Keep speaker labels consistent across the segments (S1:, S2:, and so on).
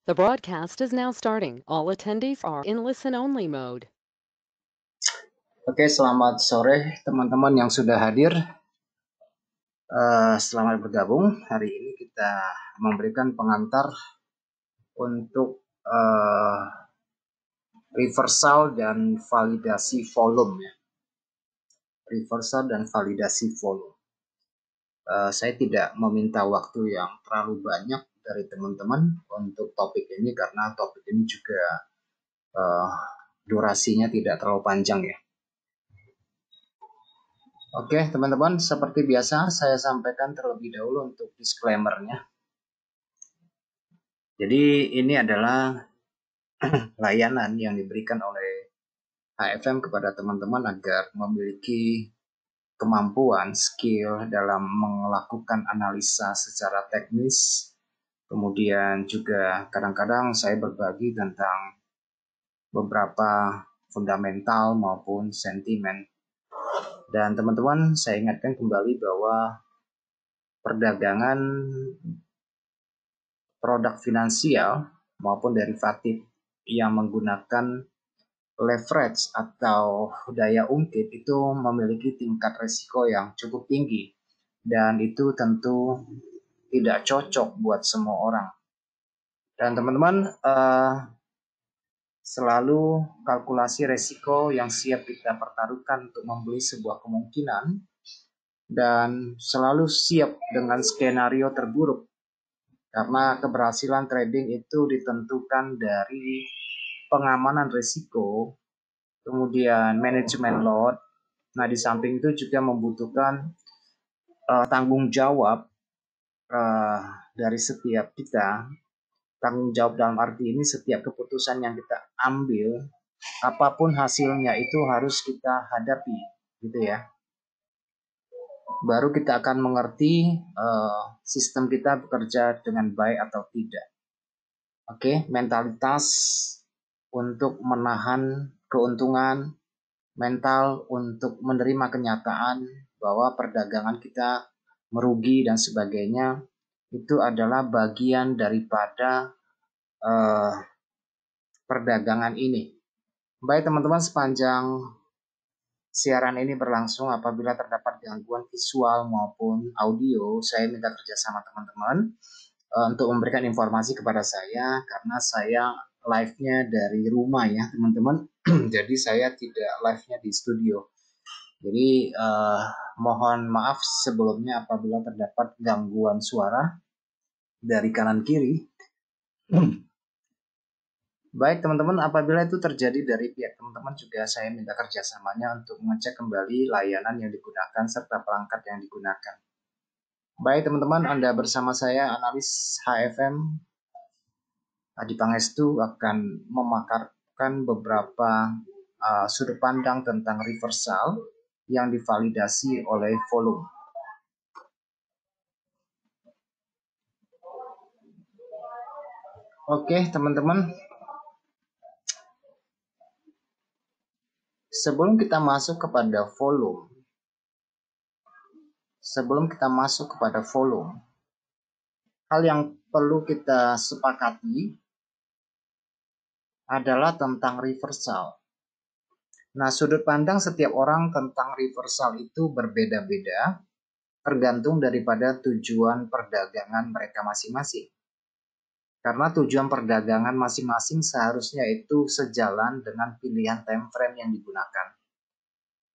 S1: The broadcast is now starting. All attendees are in listen-only mode.
S2: Oke, selamat sore teman-teman yang sudah hadir. Selamat bergabung. Hari ini kita memberikan pengantar untuk reversal dan validasi volume. Reversal dan validasi volume. Saya tidak meminta waktu yang terlalu banyak dari teman-teman untuk topik ini karena topik ini juga durasinya tidak terlalu panjang ya. Oke, teman-teman, seperti biasa saya sampaikan terlebih dahulu untuk disclaimer-nya. Jadi ini adalah layanan yang diberikan oleh HFM kepada teman-teman agar memiliki kemampuan, skill dalam melakukan analisa secara teknis. Kemudian juga kadang-kadang saya berbagi tentang beberapa fundamental maupun sentimen. Dan teman-teman, saya ingatkan kembali bahwa perdagangan produk finansial maupun derivatif yang menggunakan leverage atau daya ungkit itu memiliki tingkat risiko yang cukup tinggi dan itu tentu tidak cocok buat semua orang. Dan teman-teman selalu kalkulasi risiko yang siap kita pertaruhkan untuk membeli sebuah kemungkinan dan selalu siap dengan skenario terburuk karena keberhasilan trading itu ditentukan dari pengamanan risiko, kemudian manajemen lot. Nah, di samping itu juga membutuhkan tanggung jawab dari setiap kita. Tanggung jawab dalam arti ini setiap keputusan yang kita ambil, apapun hasilnya itu harus kita hadapi, gitu ya. Baru kita akan mengerti sistem kita bekerja dengan baik atau tidak. Oke, mentalitas untuk menahan keuntungan, mental untuk menerima kenyataan bahwa perdagangan kita merugi dan sebagainya, itu adalah bagian daripada perdagangan ini. Baik teman-teman, sepanjang siaran ini berlangsung, apabila terdapat gangguan visual maupun audio, saya minta kerjasama teman-teman untuk memberikan informasi kepada saya karena saya live-nya dari rumah ya teman-teman. Jadi saya tidak live-nya di studio. Jadi mohon maaf sebelumnya apabila terdapat gangguan suara dari kanan kiri. Baik teman-teman, apabila itu terjadi dari pihak teman-teman juga saya minta kerjasamanya untuk mengecek kembali layanan yang digunakan serta perangkat yang digunakan. Baik teman-teman, Anda bersama saya analis HFM Adi Pangestu akan memaparkan beberapa sudut pandang tentang reversal yang divalidasi oleh volume. Oke teman-teman, sebelum kita masuk kepada volume, hal yang perlu kita sepakati adalah tentang reversal. Nah, sudut pandang setiap orang tentang reversal itu berbeda-beda, tergantung daripada tujuan perdagangan mereka masing-masing. Karena tujuan perdagangan masing-masing seharusnya itu sejalan dengan pilihan time frame yang digunakan.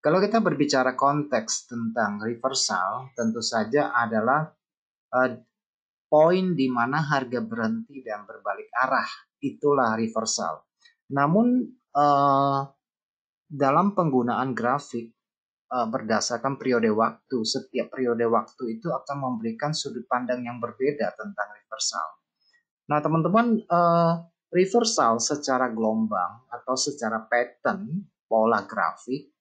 S2: Kalau kita berbicara konteks tentang reversal, tentu saja adalah poin di mana harga berhenti dan berbalik arah. Itulah reversal. Namun dalam penggunaan grafik berdasarkan periode waktu, setiap periode waktu itu akan memberikan sudut pandang yang berbeda tentang reversal. Nah teman-teman, reversal secara gelombang atau secara pattern, pola grafik,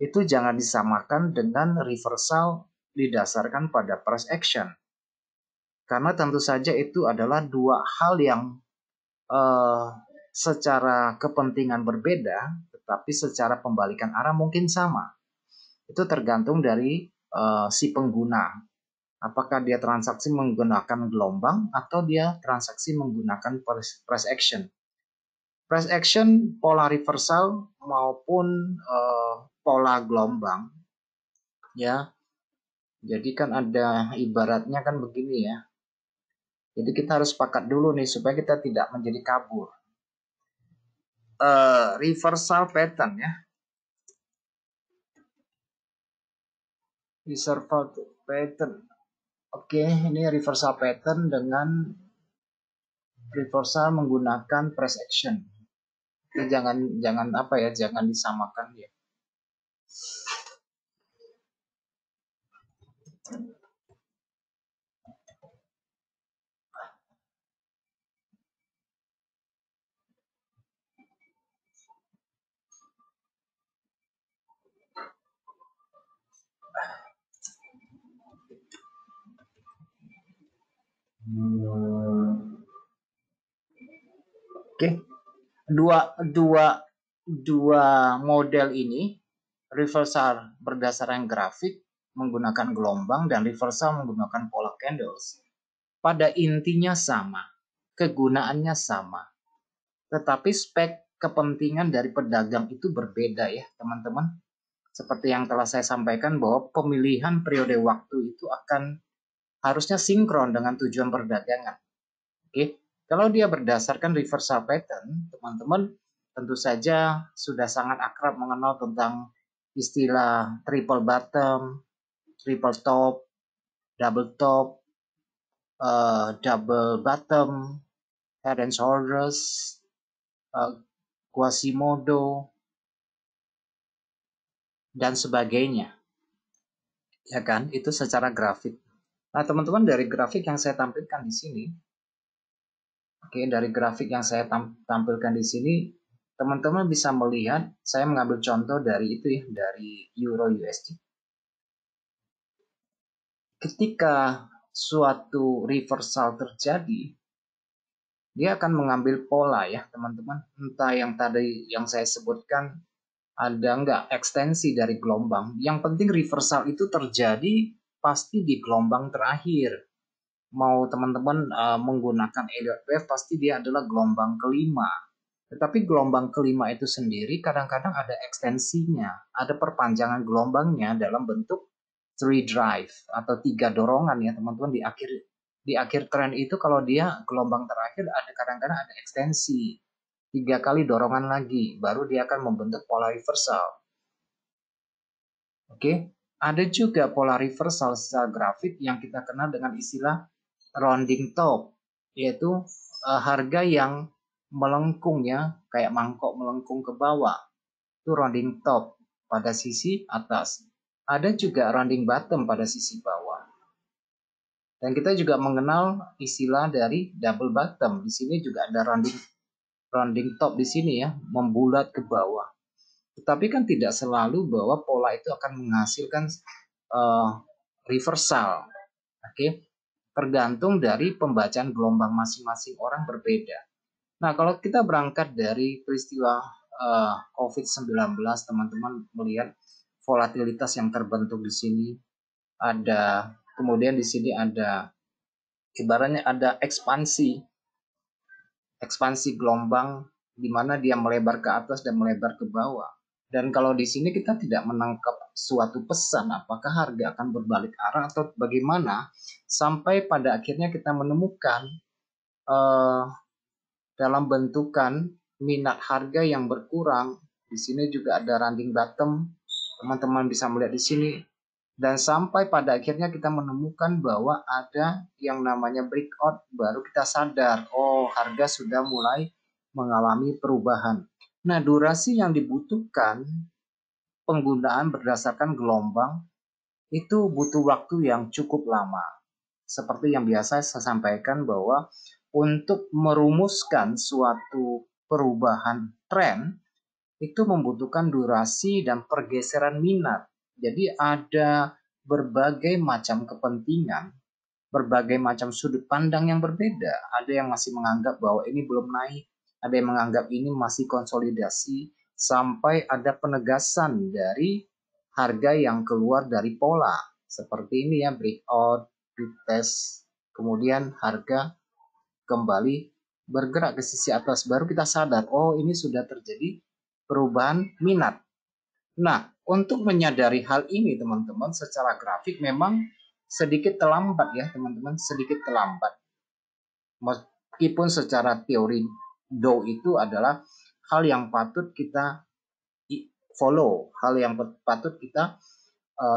S2: itu jangan disamakan dengan reversal didasarkan pada price action. Karena tentu saja itu adalah dua hal yang secara kepentingan berbeda, tetapi secara pembalikan arah mungkin sama. Itu tergantung dari si pengguna Apakah dia transaksi menggunakan gelombang atau dia transaksi menggunakan price action. Price action, pola reversal maupun pola gelombang, ya. Jadi kan ada ibaratnya kan begini ya. Jadi kita harus sepakat dulu nih supaya kita tidak menjadi kabur. Reversal pattern ya. Reversal pattern. Oke, ini reversal pattern dengan reversal menggunakan price action. Jadi jangan apa ya, jangan disamakan ya. Oke, dua model ini, reversal berdasarkan grafik menggunakan gelombang dan reversal menggunakan pola candles, pada intinya sama, kegunaannya sama, tetapi spek kepentingan dari pedagang itu berbeda ya teman-teman. Seperti yang telah saya sampaikan bahwa pemilihan periode waktu itu akan harusnya sinkron dengan tujuan perdagangan. Oke, kalau dia berdasarkan reversal pattern, teman-teman tentu saja sudah sangat akrab mengenal tentang istilah triple bottom, triple top, double bottom, head and shoulders, Quasimodo, dan sebagainya. Ya kan, itu secara grafik. Nah, teman-teman, dari grafik yang saya tampilkan di sini, oke, dari grafik yang saya tampilkan di sini, teman-teman bisa melihat, saya mengambil contoh dari itu ya, dari Euro USD. Ketika suatu reversal terjadi, dia akan mengambil pola ya, teman-teman. Entah yang tadi yang saya sebutkan, ada nggak ekstensi dari gelombang. Yang penting reversal itu terjadi pasti di gelombang terakhir. Mau teman-teman menggunakan Elliott wave, pasti dia adalah gelombang kelima. Tetapi gelombang kelima itu sendiri kadang-kadang ada ekstensinya, ada perpanjangan gelombangnya dalam bentuk three drive atau 3 dorongan ya teman-teman. Di akhir tren itu kalau dia gelombang terakhir ada kadang-kadang ada ekstensi. 3 kali dorongan lagi, baru dia akan membentuk pola reversal. Oke, ada juga pola reversal secara grafik yang kita kenal dengan istilah rounding top, yaitu harga yang melengkung ya, kayak mangkok melengkung ke bawah. Itu rounding top pada sisi atas. Ada juga rounding bottom pada sisi bawah. Dan kita juga mengenal istilah dari double bottom. Di sini juga ada rounding top di sini ya, membulat ke bawah. Tetapi kan tidak selalu bahwa pola itu akan menghasilkan reversal. Oke, tergantung dari pembacaan gelombang masing-masing orang berbeda. Nah, kalau kita berangkat dari peristiwa COVID-19, teman-teman melihat volatilitas yang terbentuk di sini. Kemudian di sini ada ibaratnya ada ekspansi gelombang di mana dia melebar ke atas dan melebar ke bawah. Dan kalau di sini kita tidak menangkap suatu pesan apakah harga akan berbalik arah atau bagaimana, sampai pada akhirnya kita menemukan dalam bentukan minat harga yang berkurang. Di sini juga ada rounding bottom, teman-teman bisa melihat di sini. Dan sampai pada akhirnya kita menemukan bahwa ada yang namanya breakout, baru kita sadar, oh harga sudah mulai mengalami perubahan. Nah, durasi yang dibutuhkan penggunaan berdasarkan gelombang itu butuh waktu yang cukup lama. Seperti yang biasa saya sampaikan bahwa untuk merumuskan suatu perubahan tren itu membutuhkan durasi dan pergeseran minat. Jadi ada berbagai macam kepentingan, berbagai macam sudut pandang yang berbeda. Ada yang masih menganggap bahwa ini belum naik, ada yang menganggap ini masih konsolidasi, sampai ada penegasan dari harga yang keluar dari pola. Seperti ini ya, breakout, retest, kemudian harga kembali bergerak ke sisi atas, baru kita sadar, oh ini sudah terjadi perubahan minat. Nah, untuk menyadari hal ini teman-teman secara grafik memang sedikit terlambat ya teman-teman, sedikit terlambat. Meskipun secara teori Do itu adalah hal yang patut kita follow, hal yang patut kita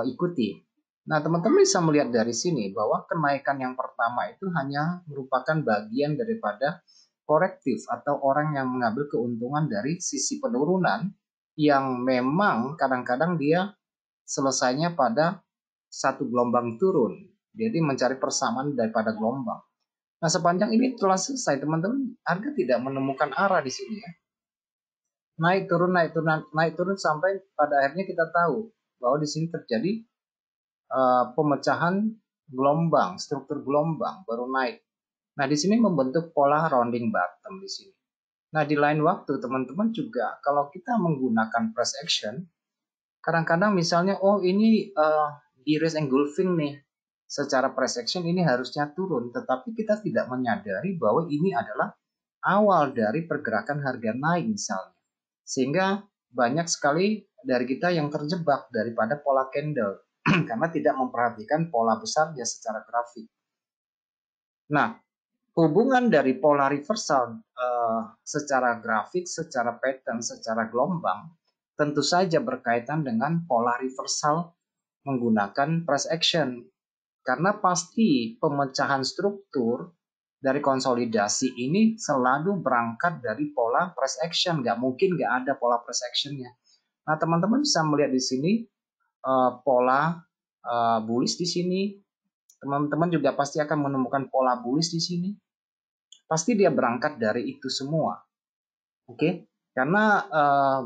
S2: ikuti. Nah, teman-teman bisa melihat dari sini bahwa kenaikan yang pertama itu hanya merupakan bagian daripada korektif atau orang yang mengambil keuntungan dari sisi penurunan yang memang kadang-kadang dia selesainya pada satu gelombang turun. Jadi mencari persamaan daripada gelombang. Nah, sepanjang ini telah selesai, teman-teman, harga tidak menemukan arah di sini ya. Naik turun, naik turun, naik turun sampai pada akhirnya kita tahu bahwa di sini terjadi pemecahan gelombang, struktur gelombang baru naik. Nah, di sini membentuk pola rounding bottom di sini. Nah, di lain waktu teman-teman juga kalau kita menggunakan price action, kadang-kadang misalnya oh ini bearish engulfing nih. Secara price action ini harusnya turun, tetapi kita tidak menyadari bahwa ini adalah awal dari pergerakan harga naik misalnya. Sehingga banyak sekali dari kita yang terjebak daripada pola candle karena tidak memperhatikan pola besarnya secara grafik. Nah, hubungan dari pola reversal secara grafik, secara pattern, secara gelombang tentu saja berkaitan dengan pola reversal menggunakan price action. Karena pasti pemecahan struktur dari konsolidasi ini selalu berangkat dari pola price action. Nggak mungkin nggak ada pola price actionnya. Nah, teman-teman bisa melihat di sini pola bullish di sini. Teman-teman juga pasti akan menemukan pola bullish di sini. Pasti dia berangkat dari itu semua. Oke? Karena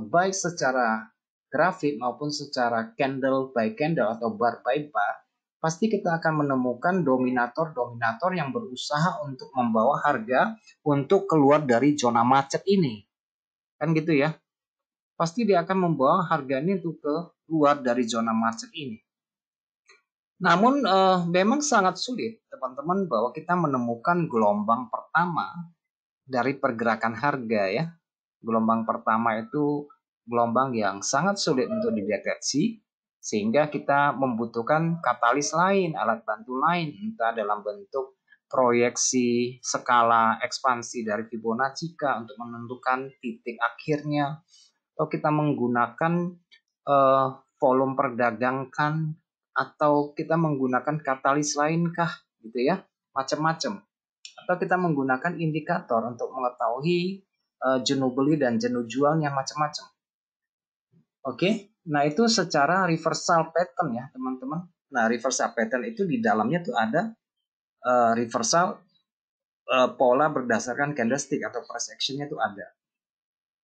S2: baik secara grafik maupun secara candle by candle atau bar by bar, pasti kita akan menemukan dominator-dominator yang berusaha untuk membawa harga untuk keluar dari zona macet ini. Kan gitu ya. Pasti dia akan membawa harga ini untuk keluar dari zona macet ini. Namun memang sangat sulit teman-teman bahwa kita menemukan gelombang pertama dari pergerakan harga ya. Gelombang pertama itu gelombang yang sangat sulit untuk dideteksi sehingga kita membutuhkan katalis lain, alat bantu lain, entah dalam bentuk proyeksi skala ekspansi dari Fibonacci untuk menentukan titik akhirnya, atau kita menggunakan volume perdagangan, atau kita menggunakan katalis lainkah gitu ya, macam-macam. Atau kita menggunakan indikator untuk mengetahui jenuh beli dan jenuh jual yang macam-macam. Oke, nah itu secara reversal pattern ya teman-teman. Nah reversal pattern itu di dalamnya tuh ada reversal pola berdasarkan candlestick atau price action-nya tuh ada.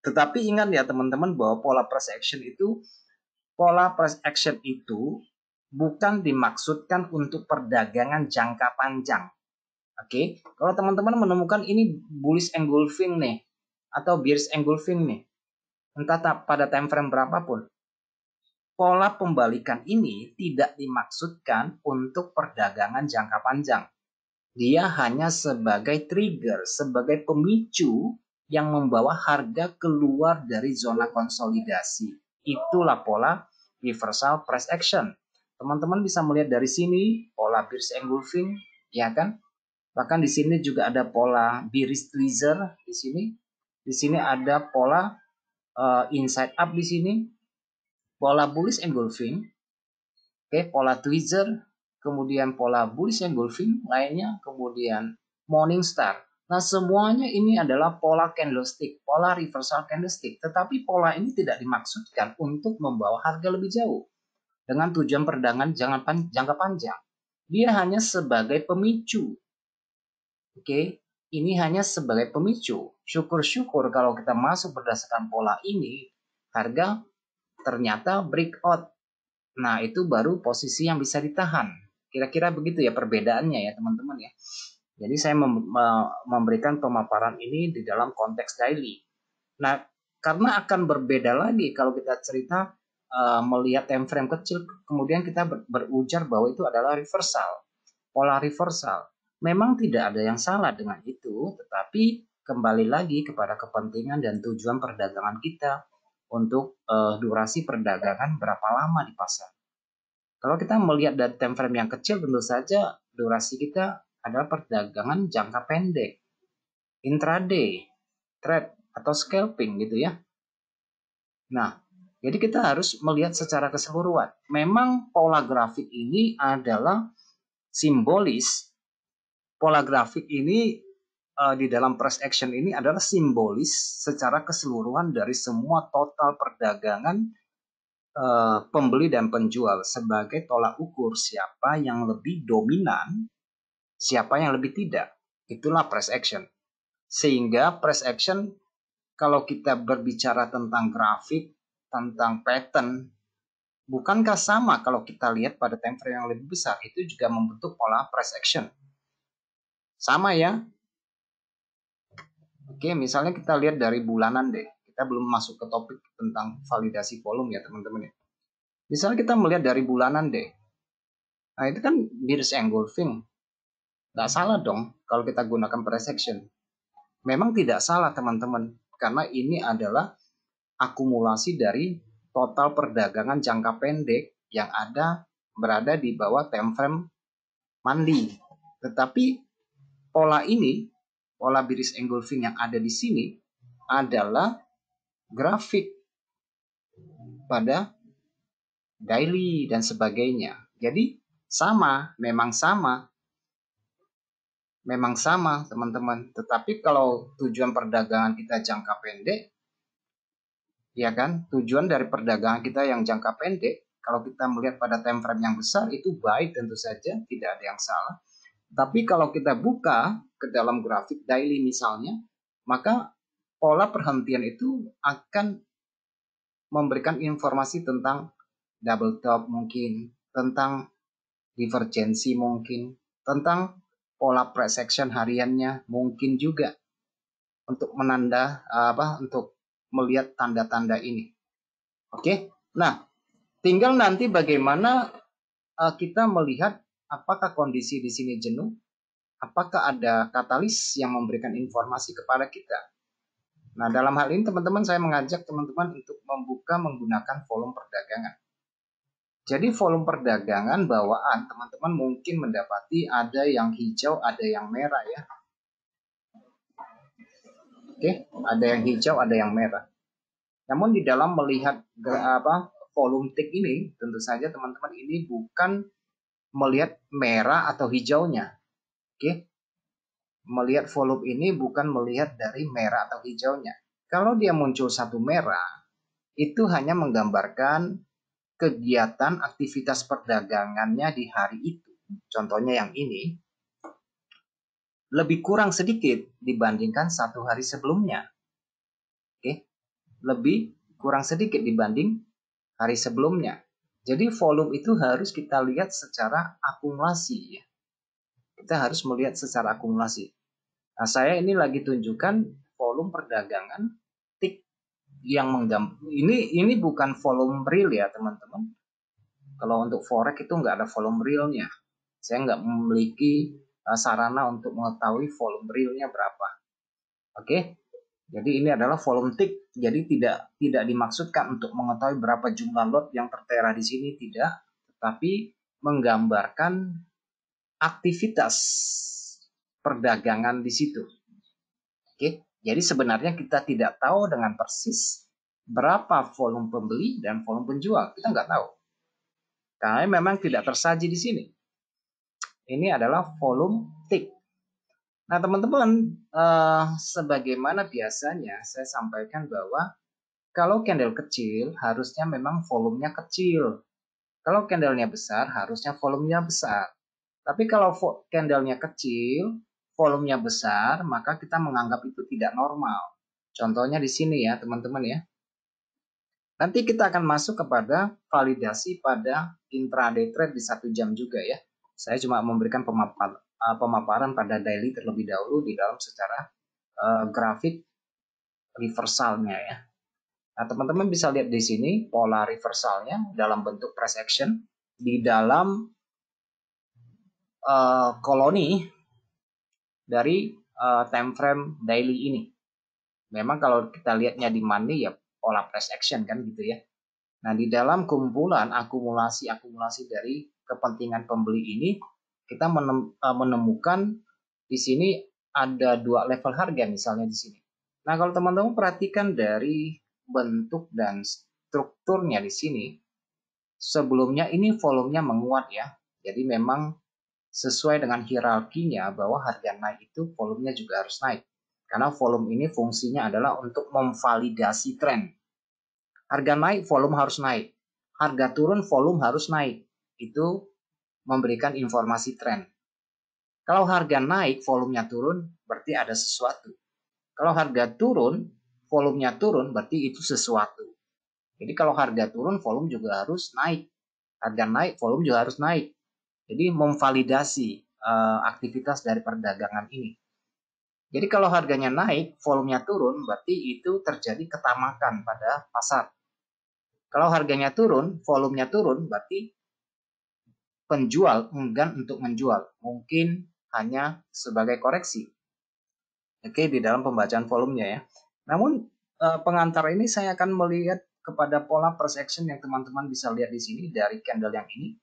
S2: Tetapi ingat ya teman-teman bahwa pola price action itu bukan dimaksudkan untuk perdagangan jangka panjang. Oke, kalau teman-teman menemukan ini bullish engulfing nih atau bearish engulfing nih, entah pada time frame berapapun, pola pembalikan ini tidak dimaksudkan untuk perdagangan jangka panjang. Dia hanya sebagai trigger, sebagai pemicu yang membawa harga keluar dari zona konsolidasi. Itulah pola reversal price action. Teman-teman bisa melihat dari sini pola bearish engulfing, ya kan? Bahkan di sini juga ada pola bearish tweezer di sini. Di sini ada pola inside up di sini. Pola bullish engulfing. Oke, pola tweezer, kemudian pola bullish engulfing lainnya, kemudian morning star. Nah, semuanya ini adalah pola candlestick, pola reversal candlestick. Tetapi pola ini tidak dimaksudkan untuk membawa harga lebih jauh dengan tujuan perdagangan jangka panjang. Dia hanya sebagai pemicu. Oke, ini hanya sebagai pemicu. Syukur-syukur kalau kita masuk berdasarkan pola ini, harga ternyata breakout. Nah, itu baru posisi yang bisa ditahan. Kira-kira begitu ya perbedaannya ya teman-teman ya. Jadi saya memberikan pemaparan ini di dalam konteks daily. Nah, karena akan berbeda lagi kalau kita cerita melihat time frame kecil, kemudian kita berujar bahwa itu adalah reversal. pola reversal. Memang tidak ada yang salah dengan itu, tetapi kembali lagi kepada kepentingan dan tujuan perdagangan kita untuk durasi perdagangan berapa lama di pasar. Kalau kita melihat dari time frame yang kecil, tentu saja durasi kita adalah perdagangan jangka pendek, intraday, trade, atau scalping gitu ya. Nah, jadi kita harus melihat secara keseluruhan. Memang pola grafik ini adalah simbolis. Pola grafik ini di dalam price action ini adalah simbolis secara keseluruhan dari semua total perdagangan pembeli dan penjual sebagai tolak ukur siapa yang lebih dominan, siapa yang lebih tidak. Itulah price action. Sehingga price action kalau kita berbicara tentang grafik, tentang pattern, bukankah sama kalau kita lihat pada time frame yang lebih besar itu juga membentuk pola price action? Sama ya. Oke, misalnya kita lihat dari bulanan deh. Kita belum masuk ke topik tentang validasi volume ya teman-teman ya. Misalnya kita melihat dari bulanan deh. Nah itu kan bearish engulfing. Nggak salah dong kalau kita gunakan price action. Memang tidak salah teman-teman. Karena ini adalah akumulasi dari total perdagangan jangka pendek yang berada di bawah time frame monthly. Tetapi pola ini, pola bearish engulfing yang ada di sini adalah grafik pada daily dan sebagainya. Jadi memang sama teman-teman. Tetapi kalau tujuan perdagangan kita jangka pendek, ya kan, tujuan dari perdagangan kita yang jangka pendek, kalau kita melihat pada time frame yang besar itu baik tentu saja, tidak ada yang salah. Tapi kalau kita buka ke dalam grafik daily misalnya, maka pola perhentian itu akan memberikan informasi tentang double top mungkin, tentang divergensi mungkin, tentang pola price action hariannya mungkin juga untuk untuk melihat tanda-tanda ini. Oke. Nah, tinggal nanti bagaimana kita melihat apakah kondisi di sini jenuh, apakah ada katalis yang memberikan informasi kepada kita. Nah, dalam hal ini teman-teman saya mengajak teman-teman untuk membuka menggunakan volume perdagangan. Jadi volume perdagangan bawaan teman-teman mungkin mendapati ada yang hijau, ada yang merah ya. Oke, ada yang hijau, ada yang merah. Namun di dalam melihat volume tick ini, tentu saja teman-teman ini bukan melihat merah atau hijaunya. Oke. Melihat volume ini bukan melihat dari merah atau hijaunya. Kalau dia muncul satu merah, itu hanya menggambarkan kegiatan aktivitas perdagangannya di hari itu. Contohnya yang ini, lebih kurang sedikit dibandingkan satu hari sebelumnya. Oke, lebih kurang sedikit dibanding hari sebelumnya. Jadi volume itu harus kita lihat secara akumulasi ya. Kita harus melihat secara akumulasi. Nah, saya ini lagi tunjukkan volume perdagangan tick yang ini bukan volume real ya teman-teman. Kalau untuk forex itu nggak ada volume realnya. Saya nggak memiliki sarana untuk mengetahui volume realnya berapa. Oke, jadi ini adalah volume tick. Jadi tidak dimaksudkan untuk mengetahui berapa jumlah lot yang tertera di sini, tidak, tetapi menggambarkan aktivitas perdagangan di situ. Oke, jadi sebenarnya kita tidak tahu dengan persis berapa volume pembeli dan volume penjual. Kita nggak tahu. Karena memang tidak tersaji di sini. Ini adalah volume tick. Nah, teman-teman, sebagaimana biasanya saya sampaikan bahwa kalau candle kecil harusnya memang volumenya kecil. Kalau candlenya besar harusnya volumenya besar. Tapi kalau candlenya kecil, volumenya besar, maka kita menganggap itu tidak normal. Contohnya di sini ya, teman-teman ya. Nanti kita akan masuk kepada validasi pada intraday trade di 1 jam juga ya. Saya cuma memberikan pemaparan pada daily terlebih dahulu di dalam secara grafik reversalnya ya. Nah, teman-teman bisa lihat di sini pola reversalnya dalam bentuk price action di dalam koloni dari time frame daily ini. Memang kalau kita lihatnya di money ya pola price action kan gitu ya. Nah, di dalam kumpulan akumulasi dari kepentingan pembeli ini, kita menemukan di sini ada 2 level harga misalnya di sini. Nah, kalau teman-teman perhatikan dari bentuk dan strukturnya di sini, sebelumnya ini volumenya menguat ya. Jadi memang sesuai dengan hierarkinya bahwa harga naik itu volumenya juga harus naik. Karena volume ini fungsinya adalah untuk memvalidasi tren. Harga naik, volume harus naik. Harga turun, volume harus naik. Itu memberikan informasi tren. Kalau harga naik, volumenya turun, berarti ada sesuatu. Kalau harga turun, volumenya turun, berarti itu sesuatu. Jadi kalau harga turun, volume juga harus naik. Harga naik, volume juga harus naik. Jadi memvalidasi aktivitas dari perdagangan ini. Jadi kalau harganya naik, volumenya turun, berarti itu terjadi ketamakan pada pasar. Kalau harganya turun, volumenya turun, berarti penjual enggan untuk menjual. Mungkin hanya sebagai koreksi. Oke, di dalam pembacaan volumenya ya. Namun pengantar ini saya akan melihat kepada pola price action yang teman-teman bisa lihat di sini dari candle yang ini.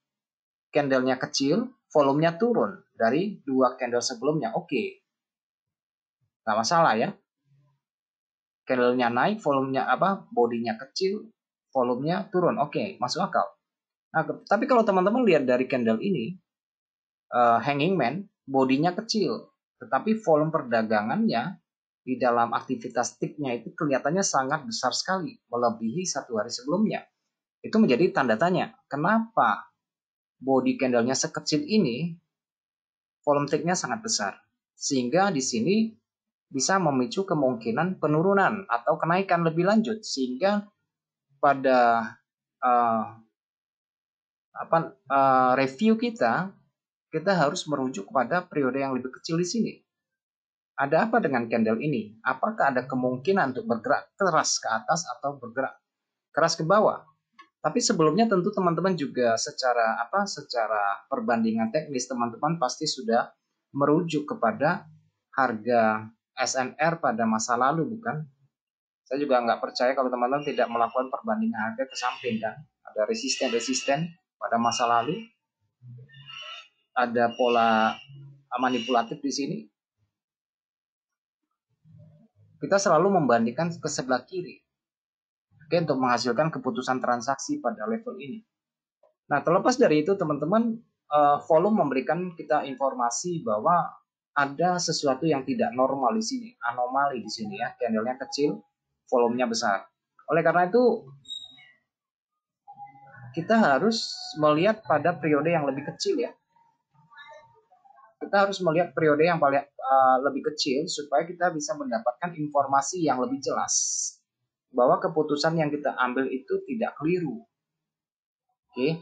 S2: Candlenya kecil, volumenya turun dari 2 candle sebelumnya. Oke, nggak masalah ya. Candlenya naik, volumenya bodinya kecil, volumenya turun. Oke, masuk akal. Nah, tapi kalau teman-teman lihat dari candle ini, hanging man, bodinya kecil, tetapi volume perdagangannya di dalam aktivitas ticknya itu kelihatannya sangat besar sekali, melebihi 1 hari sebelumnya. Itu menjadi tanda tanya, kenapa body candlenya sekecil ini, volume ticknya sangat besar, sehingga di sini bisa memicu kemungkinan penurunan atau kenaikan lebih lanjut, sehingga pada review kita harus merujuk pada periode yang lebih kecil di sini. Ada apa dengan candle ini? Apakah ada kemungkinan untuk bergerak keras ke atas atau bergerak keras ke bawah? Tapi sebelumnya tentu teman-teman juga secara perbandingan teknis teman-teman pasti sudah merujuk kepada harga SNR pada masa lalu, bukan? Saya juga nggak percaya kalau teman-teman tidak melakukan perbandingan harga ke samping kan. Ada resisten pada masa lalu, ada pola manipulatif di sini. Kita selalu membandingkan ke sebelah kiri, oke, untuk menghasilkan keputusan transaksi pada level ini. Nah, terlepas dari itu teman-teman, volume memberikan kita informasi bahwa ada sesuatu yang tidak normal di sini, anomali di sini ya. Candlenya kecil, volumenya besar. Oleh karena itu kita harus melihat pada periode yang lebih kecil ya. Kita harus melihat periode yang paling lebih kecil supaya kita bisa mendapatkan informasi yang lebih jelas bahwa keputusan yang kita ambil itu tidak keliru. Oke,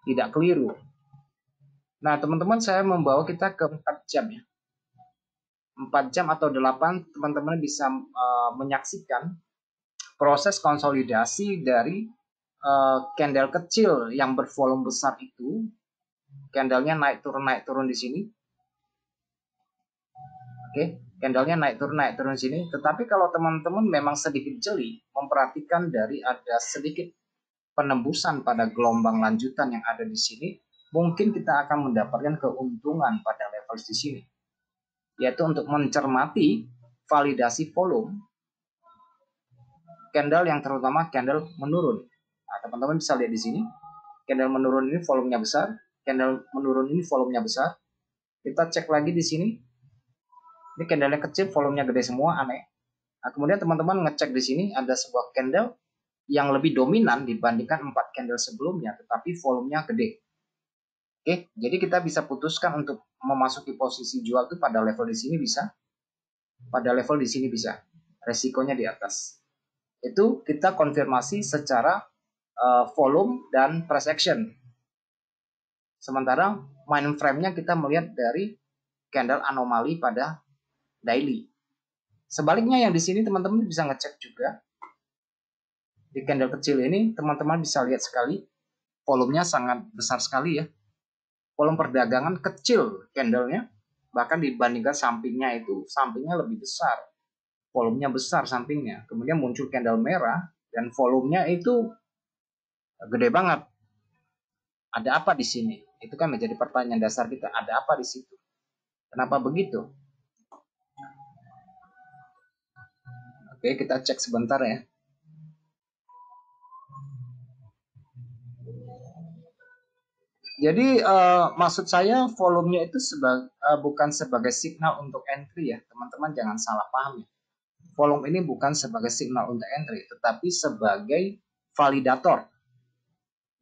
S2: tidak keliru. Nah, teman-teman, saya membawa kita ke 4 jam ya. 4 jam atau 8, teman-teman bisa menyaksikan proses konsolidasi dari candle kecil yang bervolume besar itu. Candlenya naik turun di sini. Oke, candlenya naik turun di sini. Tetapi kalau teman-teman memang sedikit jeli, memperhatikan dari ada sedikit penembusan pada gelombang lanjutan yang ada di sini, mungkin kita akan mendapatkan keuntungan pada level di sini. Yaitu untuk mencermati validasi volume candle yang terutama candle menurun. Nah, teman-teman bisa lihat di sini, candle menurun ini volumenya besar, candle menurun ini volumenya besar. Kita cek lagi di sini, ini candlenya kecil, volumenya gede semua, aneh. Nah, kemudian teman-teman ngecek di sini ada sebuah candle yang lebih dominan dibandingkan 4 candle sebelumnya, tetapi volumenya gede. Oke, jadi kita bisa putuskan untuk memasuki posisi jual itu pada level di sini bisa, pada level di sini bisa, resikonya di atas. Itu kita konfirmasi secara volume dan price action. Sementara mind frame-nya kita melihat dari candle anomali pada daily. Sebaliknya yang di sini teman-teman bisa ngecek juga. Di candle kecil ini teman-teman bisa lihat sekali volumenya sangat besar sekali ya. volume perdagangan kecil candlenya, bahkan dibandingkan sampingnya lebih besar, volumenya besar sampingnya. Kemudian muncul candle merah dan volumenya itu gede banget. Ada apa di sini? Itu kan menjadi pertanyaan dasar kita. Ada apa di situ? Kenapa begitu? Oke, kita cek sebentar ya. Jadi maksud saya volumenya itu bukan sebagai signal untuk entry ya, teman-teman jangan salah paham ya. Volume ini bukan sebagai signal untuk entry, tetapi sebagai validator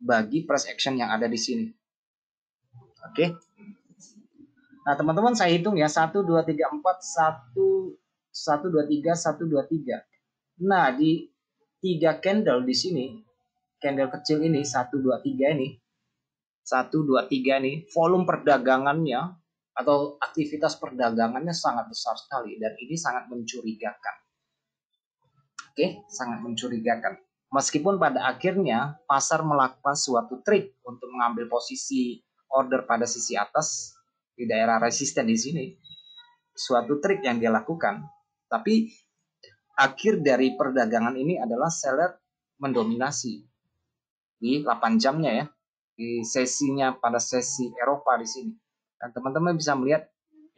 S2: bagi price action yang ada di sini. Oke. Nah, teman-teman saya hitung ya, 1 2 3 4 1 2 3 1 2 3. Nah, di 3 candle di sini, candle kecil ini 1 2 3 ini 1 2 3 nih, volume perdagangannya atau aktivitas perdagangannya sangat besar sekali dan ini sangat mencurigakan. Oke, sangat mencurigakan. Meskipun pada akhirnya pasar melakukan suatu trik untuk mengambil posisi order pada sisi atas di daerah resisten di sini, suatu trik yang dia lakukan, tapi akhir dari perdagangan ini adalah seller mendominasi di 8 jamnya ya, di sesinya pada sesi Eropa di sini. Dan teman-teman bisa melihat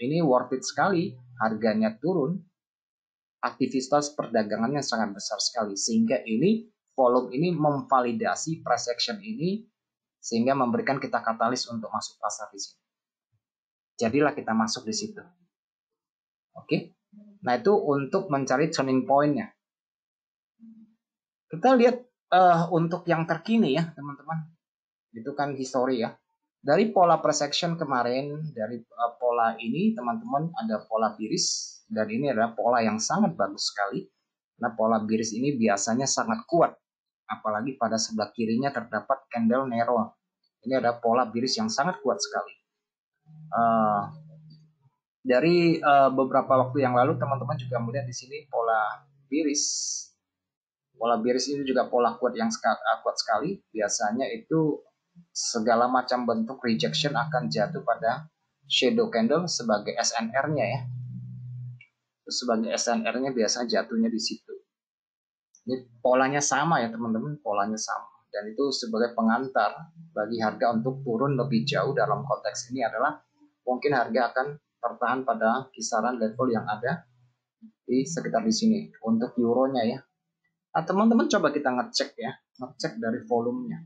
S2: ini worth it sekali, harganya turun, aktivitas perdagangannya sangat besar sekali, sehingga ini volume ini memvalidasi price action ini sehingga memberikan kita katalis untuk masuk pasar di sini. Jadilah kita masuk di situ. Oke. Nah, itu untuk mencari turning point-nya. Kita lihat untuk yang terkini ya, teman-teman. Itu kan history ya. Dari pola price action kemarin, dari pola ini teman-teman ada pola bearish dan ini adalah pola yang sangat bagus sekali. Nah, pola bearish ini biasanya sangat kuat, apalagi pada sebelah kirinya terdapat candle narrow. Ini ada pola bearish yang sangat kuat sekali. Dari beberapa waktu yang lalu teman-teman juga melihat di sini pola bearish. Pola bearish ini juga pola kuat yang kuat sekali. Biasanya itu segala macam bentuk rejection akan jatuh pada shadow candle sebagai SNR-nya ya. Sebagai SNR-nya biasanya jatuhnya di situ. Ini polanya sama ya teman-teman, polanya sama. Dan itu sebagai pengantar bagi harga untuk turun lebih jauh dalam konteks ini adalah mungkin harga akan tertahan pada kisaran level yang ada di sekitar di sini untuk euronya ya. Nah, teman-teman coba kita ngecek ya, ngecek dari volumenya.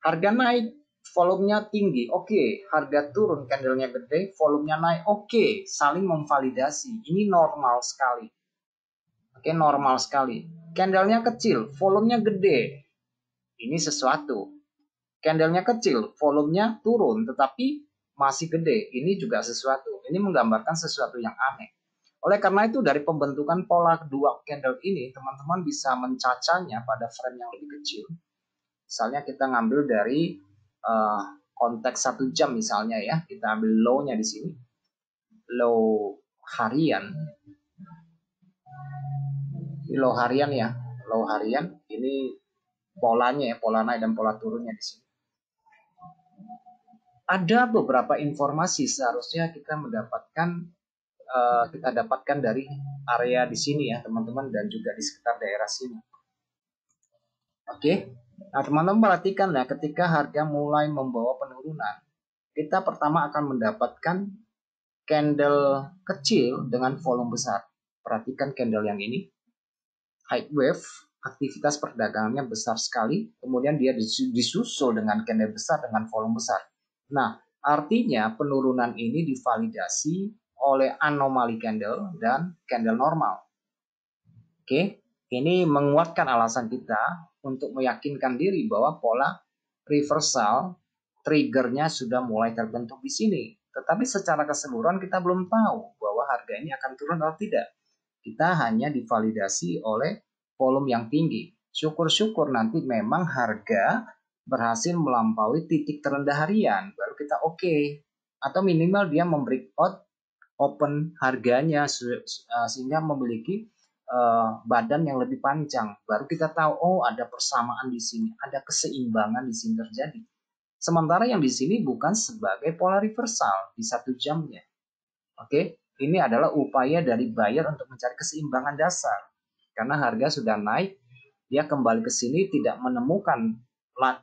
S2: Harga naik, volumenya tinggi, oke. Harga turun, candlenya gede, volumenya naik, oke. Saling memvalidasi, ini normal sekali. Oke, normal sekali. Candlenya kecil, volumenya gede, ini sesuatu. Candlenya kecil, volumenya turun, tetapi masih gede, ini juga sesuatu. Ini menggambarkan sesuatu yang aneh. Oleh karena itu, dari pembentukan pola dua candle ini, teman-teman bisa mencacanya pada frame yang lebih kecil. Misalnya kita ngambil dari konteks 1 jam misalnya ya, kita ambil low-nya di sini, low harian. Ini low harian ya, low harian. Ini polanya ya, pola naik dan pola turunnya di sini. Ada beberapa informasi seharusnya kita dapatkan dari area di sini ya teman-teman dan juga di sekitar daerah sini. Oke. Nah, teman-teman perhatikan ya, ketika harga mulai membawa penurunan, kita pertama akan mendapatkan candle kecil dengan volume besar. Perhatikan candle yang ini. High wave, aktivitas perdagangannya besar sekali, kemudian dia disusul dengan candle besar dengan volume besar. Nah, artinya penurunan ini divalidasi oleh anomali candle dan candle normal. Oke, ini menguatkan alasan kita untuk meyakinkan diri bahwa pola reversal triggernya sudah mulai terbentuk di sini. Tetapi secara keseluruhan kita belum tahu bahwa harga ini akan turun atau tidak. Kita hanya divalidasi oleh volume yang tinggi. Syukur-syukur nanti memang harga berhasil melampaui titik terendah harian, baru kita oke. Atau minimal dia membreakout open harganya sehingga memiliki badan yang lebih panjang, baru kita tahu oh ada persamaan di sini, ada keseimbangan di sini terjadi. Sementara yang di sini bukan sebagai pola reversal di 1 jamnya. Oke, ini adalah upaya dari buyer untuk mencari keseimbangan dasar. Karena harga sudah naik, dia kembali ke sini tidak menemukan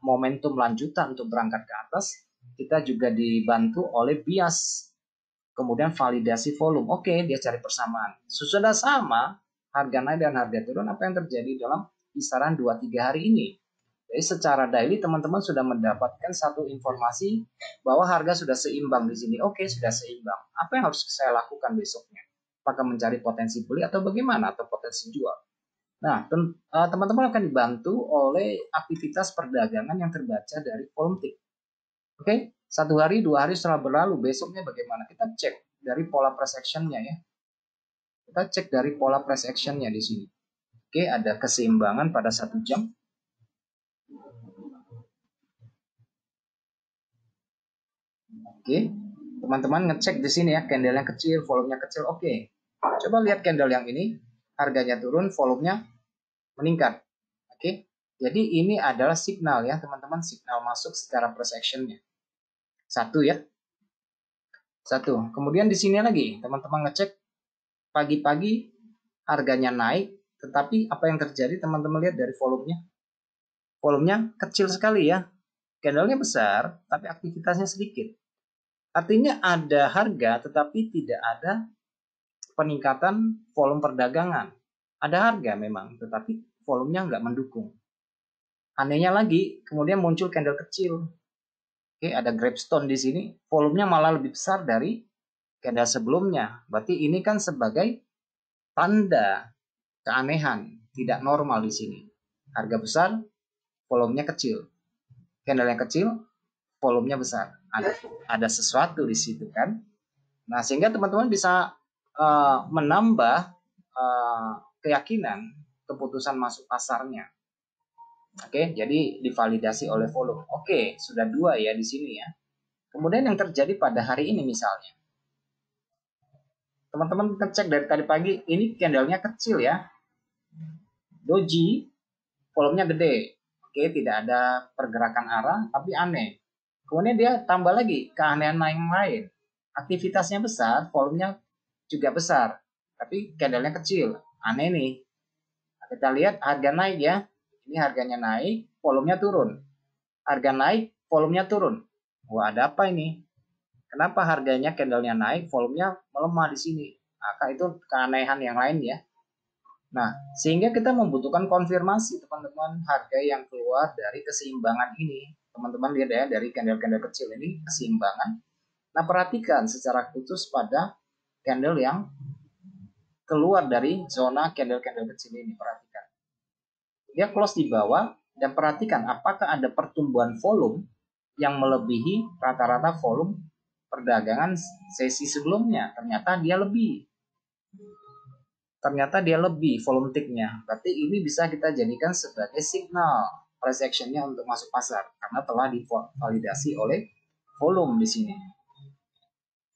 S2: momentum lanjutan untuk berangkat ke atas. Kita juga dibantu oleh bias. Kemudian validasi volume. Oke, dia cari persamaan. Sudah sama, harga naik dan harga turun, apa yang terjadi dalam kisaran 2-3 hari ini. Jadi secara daily teman-teman sudah mendapatkan satu informasi bahwa harga sudah seimbang di sini. Oke, sudah seimbang. Apa yang harus saya lakukan besoknya? Apakah mencari potensi beli atau bagaimana? Atau potensi jual? Nah, teman-teman akan dibantu oleh aktivitas perdagangan yang terbaca dari volume tick. Oke, 1 hari, 2 hari setelah berlalu, besoknya bagaimana? Kita cek dari pola price action-nya ya. Kita cek dari pola price action-nya di sini. Oke, ada keseimbangan pada 1 jam. Oke, teman-teman ngecek di sini ya, candle yang kecil, volumenya kecil. Oke, coba lihat candle yang ini, harganya turun, volumenya meningkat. Oke, jadi ini adalah signal ya, teman-teman, signal masuk secara price action-nya. Satu ya, satu. Kemudian di sini lagi, teman-teman ngecek pagi-pagi harganya naik, tetapi apa yang terjadi teman-teman lihat dari volumenya? Volumenya kecil sekali ya, candlenya besar, tapi aktivitasnya sedikit. Artinya ada harga tetapi tidak ada peningkatan volume perdagangan. Ada harga memang, tetapi volumenya nggak mendukung. Anehnya lagi, kemudian muncul candle kecil. Oke, ada gravestone di sini, volumenya malah lebih besar dari candle sebelumnya. Berarti ini kan sebagai tanda keanehan, tidak normal di sini. Harga besar, volumenya kecil. Candle yang kecil, volumenya besar. Ada sesuatu di situ kan. Nah, sehingga teman-teman bisa menambah keyakinan keputusan masuk pasarnya. Oke, jadi divalidasi oleh volume. Oke, sudah 2 ya di sini ya. Kemudian yang terjadi pada hari ini misalnya. Teman-teman ngecek dari tadi pagi, ini candlenya kecil ya. Doji, volumenya gede. Oke, tidak ada pergerakan arah, tapi aneh. Kemudian dia tambah lagi keanehan yang lain. Aktivitasnya besar, volumenya juga besar, tapi candlenya kecil. Aneh nih. Kita lihat harga naik ya. Ini harganya naik, volumenya turun. Harga naik, volumenya turun. Wah, ada apa ini? Kenapa harganya candlenya naik, volumenya melemah di sini? Maka itu keanehan yang lain ya. Nah, sehingga kita membutuhkan konfirmasi teman-teman harga yang keluar dari keseimbangan ini. Teman-teman lihat ya, dari candle-candle kecil ini keseimbangan. Nah, perhatikan secara khusus pada candle yang keluar dari zona candle-candle kecil ini. Perhatikan. Dia close di bawah dan perhatikan apakah ada pertumbuhan volume yang melebihi rata-rata volume perdagangan sesi sebelumnya. Ternyata dia lebih. Ternyata dia lebih volume tick-nya. Berarti ini bisa kita jadikan sebagai signal price action-nya untuk masuk pasar karena telah divalidasi oleh volume di sini.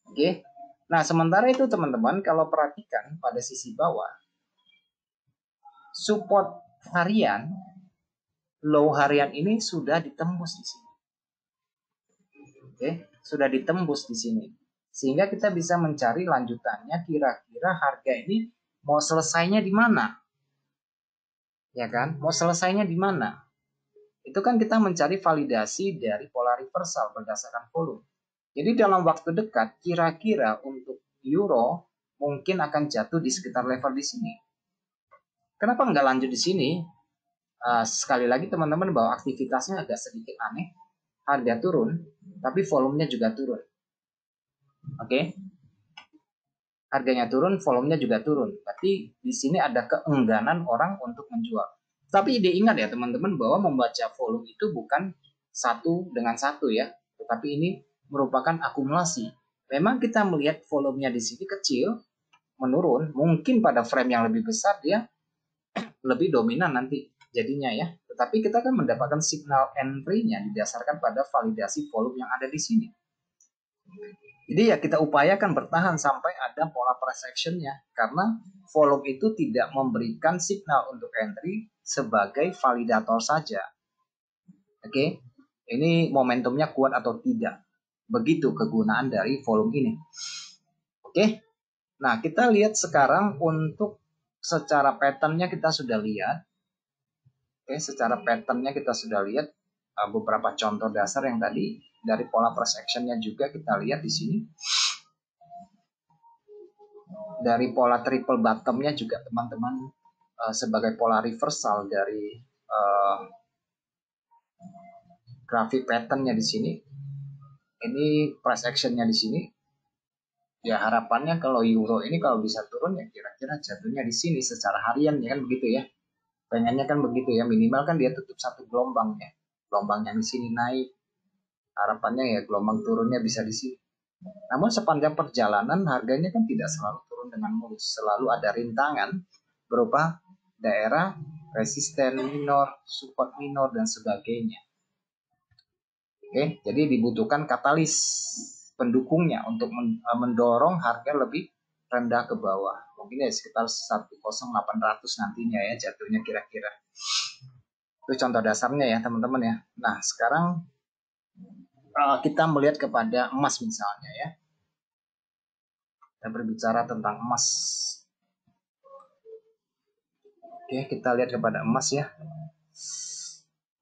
S2: Oke. Nah, sementara itu teman-teman kalau perhatikan pada sisi bawah support harian, low harian ini sudah ditembus di sini. Oke, sudah ditembus di sini. Sehingga kita bisa mencari lanjutannya kira-kira harga ini mau selesainya di mana? Ya kan? Mau selesainya di mana? Itu kan kita mencari validasi dari pola reversal berdasarkan volume. Jadi dalam waktu dekat, kira-kira untuk euro mungkin akan jatuh di sekitar level di sini. Kenapa nggak lanjut di sini? Sekali lagi teman-teman bahwa aktivitasnya agak sedikit aneh. Harga turun, tapi volumenya juga turun. Oke? Harganya turun, volumenya juga turun. Berarti di sini ada keengganan orang untuk menjual. Tapi diingat ya teman-teman bahwa membaca volume itu bukan satu dengan satu ya, tetapi ini merupakan akumulasi. Memang kita melihat volumenya di sini kecil, menurun, mungkin pada frame yang lebih besar dia lebih dominan nanti jadinya ya. Tetapi kita kan mendapatkan signal entry-nya didasarkan pada validasi volume yang ada di sini. Jadi ya kita upayakan bertahan sampai ada pola price action-nya karena volume itu tidak memberikan signal untuk entry sebagai validator saja. Oke. Ini momentumnya kuat atau tidak. Begitu kegunaan dari volume ini. Oke. Nah, kita lihat sekarang untuk secara patternnya kita sudah lihat. Oke, secara patternnya kita sudah lihat beberapa contoh dasar yang tadi dari pola price actionnya juga kita lihat di sini. Dari pola triple bottomnya juga teman-teman sebagai pola reversal dari grafik patternnya di sini. Ini price actionnya di sini. Ya harapannya kalau euro ini kalau bisa turun ya kira-kira jatuhnya di sini secara harian ya kan begitu ya. Pengennya kan begitu ya, minimal kan dia tutup satu gelombang ya. Gelombang yang di sini naik. Harapannya ya gelombang turunnya bisa di sini. Namun sepanjang perjalanan harganya kan tidak selalu turun dengan mulus, selalu ada rintangan berupa daerah resisten minor, support minor dan sebagainya. Oke, jadi dibutuhkan katalis pendukungnya untuk mendorong harga lebih rendah ke bawah. Mungkin ya sekitar 10800 nantinya ya jatuhnya kira-kira. Itu contoh dasarnya ya teman-teman ya. Nah sekarang kita melihat kepada emas misalnya ya. Kita berbicara tentang emas. Oke, kita lihat kepada emas ya.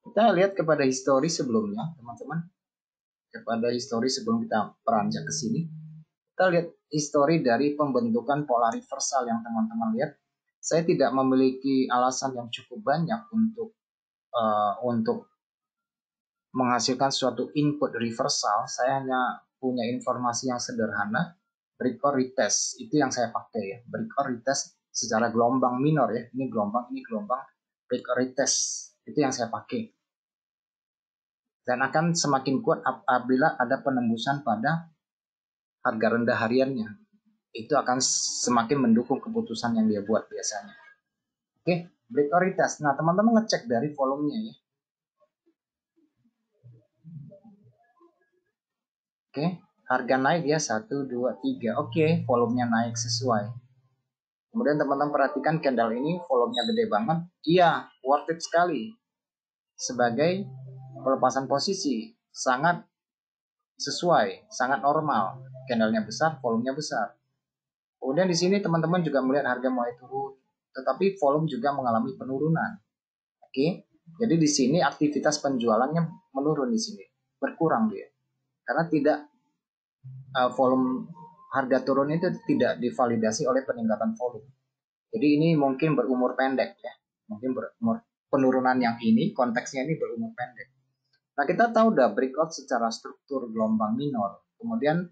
S2: Kita lihat kepada histori sebelumnya teman-teman. Kepada histori sebelum kita beranjak ke sini. Kita lihat histori dari pembentukan pola reversal yang teman-teman lihat. Saya tidak memiliki alasan yang cukup banyak untuk menghasilkan suatu input reversal. Saya hanya punya informasi yang sederhana. Break or retest itu yang saya pakai ya. Break or retest secara gelombang minor ya. Ini gelombang. Break or retest itu yang saya pakai. Dan akan semakin kuat apabila ada penembusan pada harga rendah hariannya. Itu akan semakin mendukung keputusan yang dia buat biasanya. Oke, break or retest. Nah, teman-teman ngecek dari volumenya ya. Oke, harga naik ya 1, 2, 3. Oke, volumenya naik sesuai. Kemudian teman-teman perhatikan candle ini volumenya gede banget. Iya, worth it sekali. Sebagai pelepasan posisi, sangat sesuai, sangat normal. Candlenya besar, volumenya besar. Kemudian di sini teman-teman juga melihat harga mulai turun, tetapi volume juga mengalami penurunan. Oke, jadi di sini aktivitas penjualannya menurun di sini, berkurang dia, karena tidak volume harga turun itu tidak divalidasi oleh peningkatan volume. Jadi ini mungkin berumur pendek ya, mungkin berumur penurunan yang ini konteksnya ini berumur pendek. Nah kita tahu udah breakout secara struktur gelombang minor. Kemudian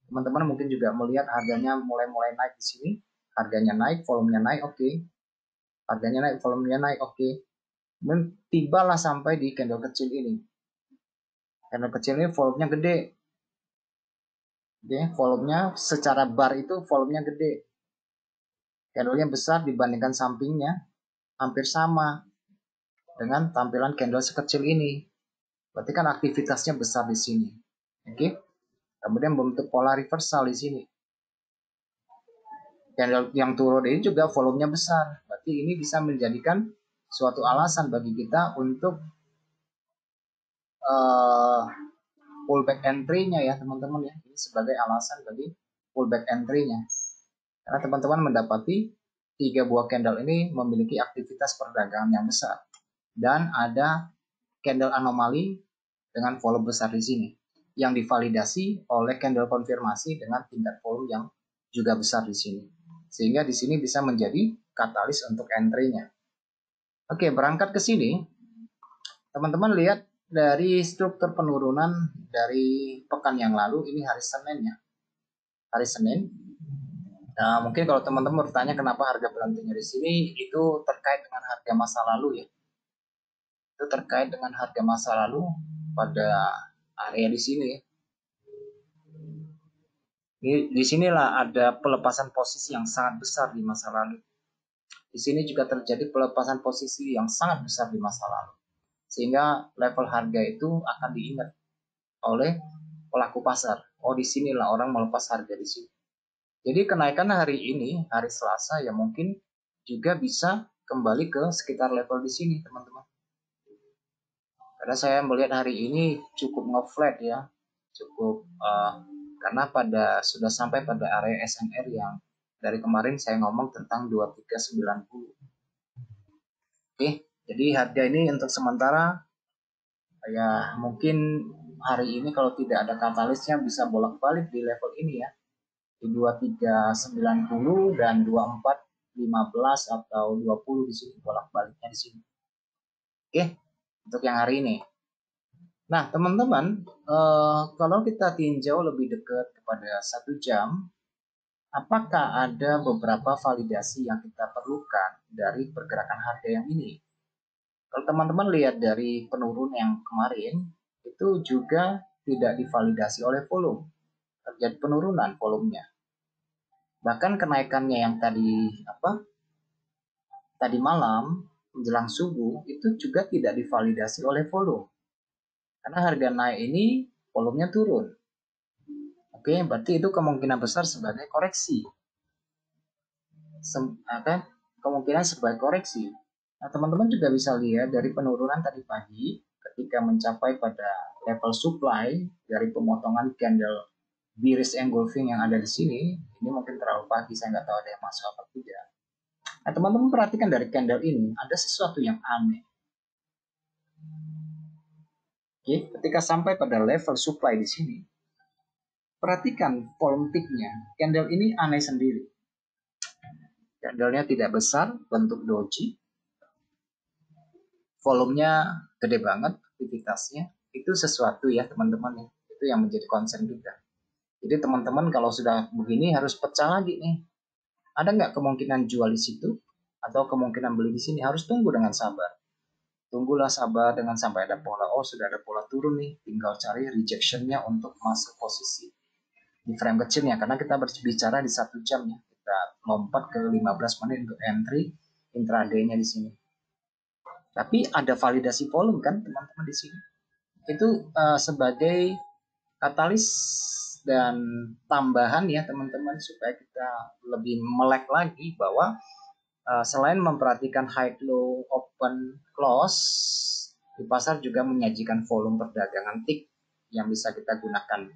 S2: teman-teman mungkin juga melihat harganya mulai naik di sini. Harganya naik, volumenya naik, oke. Harganya naik, volumenya naik, oke. Dan tibalah sampai di candle kecil ini. Candle kecil ini volumenya gede. Oke, volumenya secara bar itu volumenya gede. Candlenya besar dibandingkan sampingnya, hampir sama dengan tampilan candle sekecil ini. Berarti kan aktivitasnya besar di sini. Oke. Kemudian membentuk pola reversal di sini. Candle yang turun ini juga volumenya besar. Berarti ini bisa menjadikan suatu alasan bagi kita untuk pullback entry-nya ya teman-teman ya. Ini sebagai alasan bagi pullback entry-nya. Karena teman-teman mendapati 3 buah candle ini memiliki aktivitas perdagangan yang besar. Dan ada candle anomali dengan volume besar di sini yang divalidasi oleh candle konfirmasi dengan tingkat volume yang juga besar di sini. Sehingga di sini bisa menjadi katalis untuk entry-nya. Oke, berangkat ke sini, teman-teman lihat dari struktur penurunan dari pekan yang lalu, ini hari Senin ya. Hari Senin. Nah, mungkin kalau teman-teman bertanya kenapa harga berhentinya di sini, itu terkait dengan harga masa lalu ya. Itu terkait dengan harga masa lalu pada area di sini. Di sinilah ada pelepasan posisi yang sangat besar di masa lalu. Di sini juga terjadi pelepasan posisi yang sangat besar di masa lalu. Sehingga level harga itu akan diingat oleh pelaku pasar. Oh, di sinilah orang melepas harga di sini. Jadi kenaikan hari ini, hari Selasa ya mungkin juga bisa kembali ke sekitar level di sini, teman-teman. Karena saya melihat hari ini cukup nge-flat ya, cukup karena sudah sampai pada area SNR yang dari kemarin saya ngomong tentang 2390. Oke, jadi harga ini untuk sementara ya mungkin hari ini kalau tidak ada katalisnya bisa bolak-balik di level ini ya, di 2390 dan 2415 atau 20 di sini, bolak-baliknya di sini. Oke, untuk yang hari ini. Nah, teman-teman, kalau kita tinjau lebih dekat kepada 1 jam, apakah ada beberapa validasi yang kita perlukan dari pergerakan harga yang ini? Kalau teman-teman lihat dari penurunan yang kemarin, itu juga tidak divalidasi oleh volume. Terjadi penurunan volumenya. Bahkan kenaikannya yang tadi malam menjelang subuh itu juga tidak divalidasi oleh volume. Karena harga naik ini volumenya turun. Oke, berarti itu kemungkinan besar sebagai koreksi. Kemungkinan sebagai koreksi. Nah, teman-teman juga bisa lihat dari penurunan tadi pagi ketika mencapai pada level supply dari pemotongan candle bearish engulfing yang ada di sini. Ini mungkin terlalu pagi, saya nggak tahu ada yang masuk apa tidak. Nah, teman-teman perhatikan dari candle ini ada sesuatu yang aneh. Oke, ketika sampai pada level supply di sini, perhatikan volume tick-nya. Candle ini aneh sendiri. Candlenya tidak besar, bentuk doji. Volumenya gede banget, aktivitasnya. Itu sesuatu ya teman-teman ya. Itu yang menjadi concern kita. Jadi teman-teman kalau sudah begini harus pecah lagi nih. Ada nggak kemungkinan jual di situ? Atau kemungkinan beli di sini? Harus tunggu dengan sabar. Tunggulah sabar dengan sampai ada pola. Oh, sudah ada pola turun nih. Tinggal cari rejection-nya untuk masuk posisi. Di frame kecilnya, karena kita berbicara di 1 jam ya. Kita lompat ke 15 menit untuk entry intraday-nya di sini. Tapi ada validasi volume kan teman-teman di sini. Itu sebagai katalis dan tambahan ya teman-teman supaya kita lebih melek lagi bahwa selain memperhatikan high low open close, di pasar juga menyajikan volume perdagangan tick yang bisa kita gunakan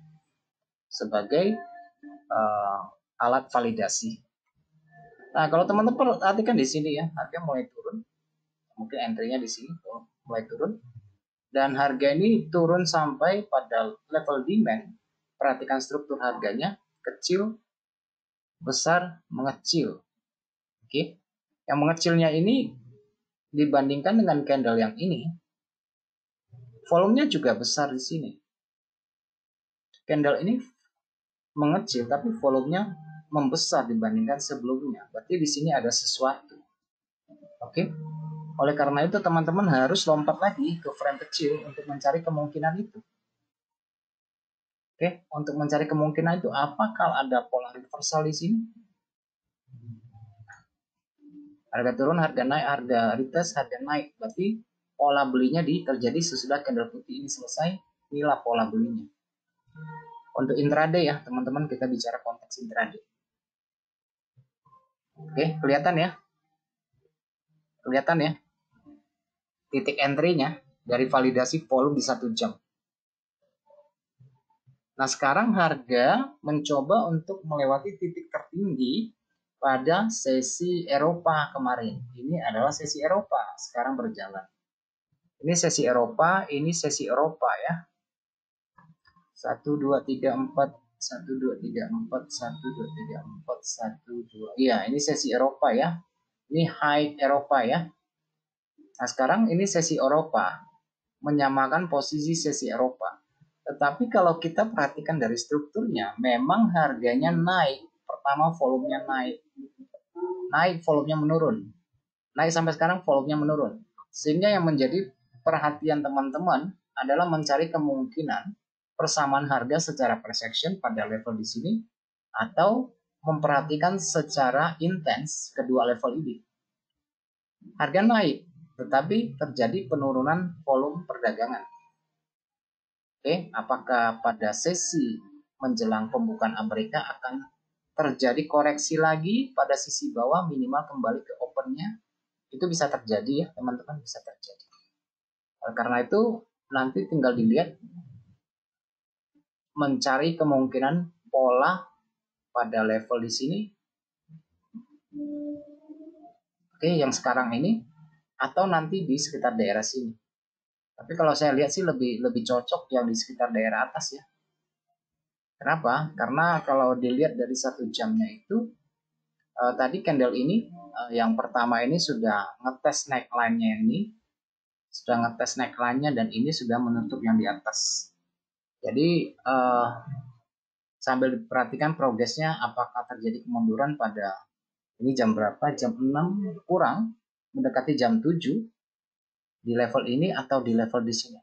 S2: sebagai alat validasi. Nah, kalau teman-teman perhatikan di sini ya, harga mulai turun. Mungkin entry-nya di sini mulai turun. Dan harga ini turun sampai pada level demand. Perhatikan struktur harganya, kecil, besar, mengecil. Oke. Yang mengecilnya ini dibandingkan dengan candle yang ini, volumenya juga besar di sini. Candle ini mengecil tapi volumenya membesar dibandingkan sebelumnya. Berarti di sini ada sesuatu. Oke. Oleh karena itu teman-teman harus lompat lagi ke frame kecil untuk mencari kemungkinan itu. Oke, untuk mencari kemungkinan itu apakah ada pola reversal di sini? Harga turun, harga naik, harga retest, harga naik. Berarti pola belinya terjadi sesudah candle putih ini selesai. Inilah pola belinya. Untuk intraday ya, teman-teman kita bicara konteks intraday. Oke, kelihatan ya? Kelihatan ya? Titik entry-nya dari validasi volume di 1 jam. Nah, sekarang harga mencoba untuk melewati titik tertinggi pada sesi Eropa kemarin. Ini adalah sesi Eropa sekarang berjalan. Ini sesi Eropa, ini sesi Eropa ya. 1, 2, 3, 4, 1, 2, 3, 4, 1, 2, 3, 4, 1, 2. Iya, ini sesi Eropa ya. Ini high Eropa ya. Nah, sekarang ini sesi Eropa. Menyamakan posisi sesi Eropa. Tetapi kalau kita perhatikan dari strukturnya, memang harganya naik. Pertama volumenya naik. Naik, volumenya menurun. Naik sampai sekarang volumenya menurun. Sehingga yang menjadi perhatian teman-teman adalah mencari kemungkinan persamaan harga secara per section pada level di sini atau memperhatikan secara intens kedua level ini. Harga naik, tetapi terjadi penurunan volume perdagangan. Oke, apakah pada sesi menjelang pembukaan Amerika akan terjadi koreksi lagi pada sisi bawah minimal kembali ke opennya? Itu bisa terjadi ya teman-teman, bisa terjadi. Karena itu nanti tinggal dilihat mencari kemungkinan pola pada level di sini. Oke, yang sekarang ini atau nanti di sekitar daerah sini. Tapi kalau saya lihat sih lebih cocok yang di sekitar daerah atas ya. Kenapa? Karena kalau dilihat dari 1 jamnya itu tadi candle ini yang pertama ini sudah ngetes neckline-nya ini, sudah ngetes neckline-nya dan ini sudah menutup yang di atas. Jadi sambil diperhatikan progresnya apakah terjadi kemunduran pada ini jam berapa? Jam 6 kurang mendekati jam 7 di level ini atau di level di sini.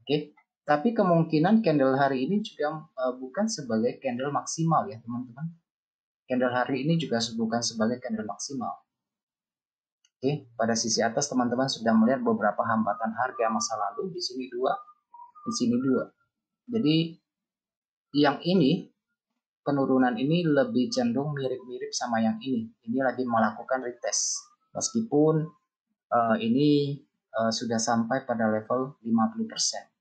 S2: Oke. Tapi kemungkinan candle hari ini juga bukan sebagai candle maksimal ya teman-teman. Candle hari ini juga bukan sebagai candle maksimal. Oke, pada sisi atas teman-teman sudah melihat beberapa hambatan harga masa lalu. Di sini 2, di sini 2. Jadi yang ini, penurunan ini lebih cenderung mirip-mirip sama yang ini. Ini lagi melakukan retest. Meskipun ini sudah sampai pada level 50%.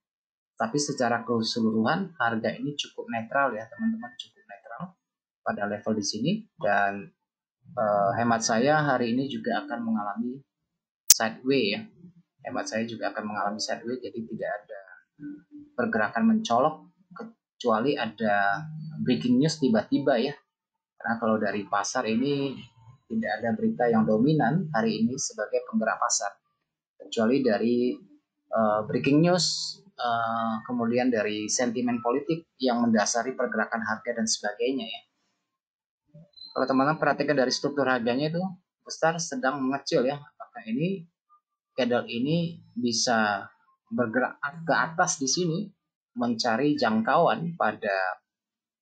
S2: Tapi secara keseluruhan harga ini cukup netral ya teman-teman, cukup netral pada level di sini dan hemat saya hari ini juga akan mengalami sideways ya. Hemat saya juga akan mengalami sideways, jadi tidak ada pergerakan mencolok kecuali ada breaking news tiba-tiba ya. Karena kalau dari pasar ini tidak ada berita yang dominan hari ini sebagai penggerak pasar kecuali dari breaking news, kemudian dari sentimen politik yang mendasari pergerakan harga dan sebagainya ya. Kalau teman-teman perhatikan dari struktur harganya itu besar, sedang, mengecil ya. Apakah ini candle ini bisa bergerak ke atas di sini mencari jangkauan pada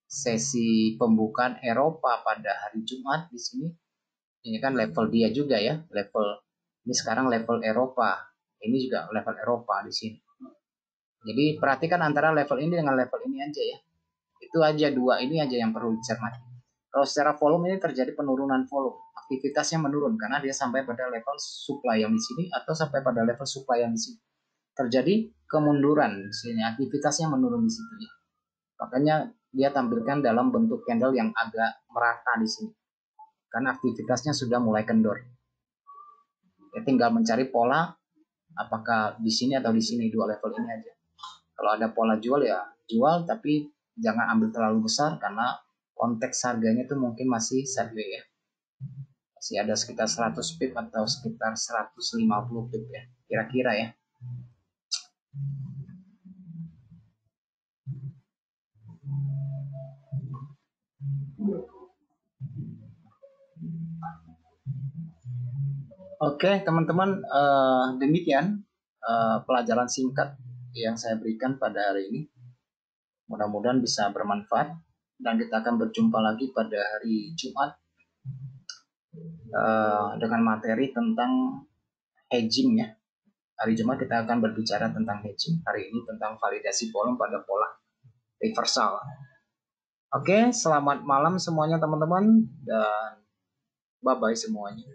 S2: sesi pembukaan Eropa pada hari Jumat di sini. Ini kan level dia juga ya, level ini sekarang level Eropa. Ini juga level Eropa di sini. Jadi perhatikan antara level ini dengan level ini aja ya. Itu aja, 2 ini aja yang perlu dicermati. Kalau secara volume ini terjadi penurunan volume, aktivitasnya menurun karena dia sampai pada level supply yang di sini atau sampai pada level supply yang di sini. Terjadi kemunduran di sini, aktivitasnya menurun di situ ya. Makanya dia tampilkan dalam bentuk candle yang agak merata di sini. Karena aktivitasnya sudah mulai kendor. Ya, tinggal mencari pola apakah di sini atau di sini, 2 level ini aja. Kalau ada pola jual ya jual, tapi jangan ambil terlalu besar karena konteks harganya itu mungkin masih sideways ya. Masih ada sekitar 100 pip atau sekitar 150 pip ya, kira-kira ya. Oke teman-teman, demikian pelajaran singkat yang saya berikan pada hari ini. Mudah-mudahan bisa bermanfaat dan kita akan berjumpa lagi pada hari Jumat dengan materi tentang hedging ya. Hari Jumat kita akan berbicara tentang hedging. Hari ini tentang validasi volume pada pola reversal. Oke, selamat malam semuanya teman-teman dan bye-bye semuanya.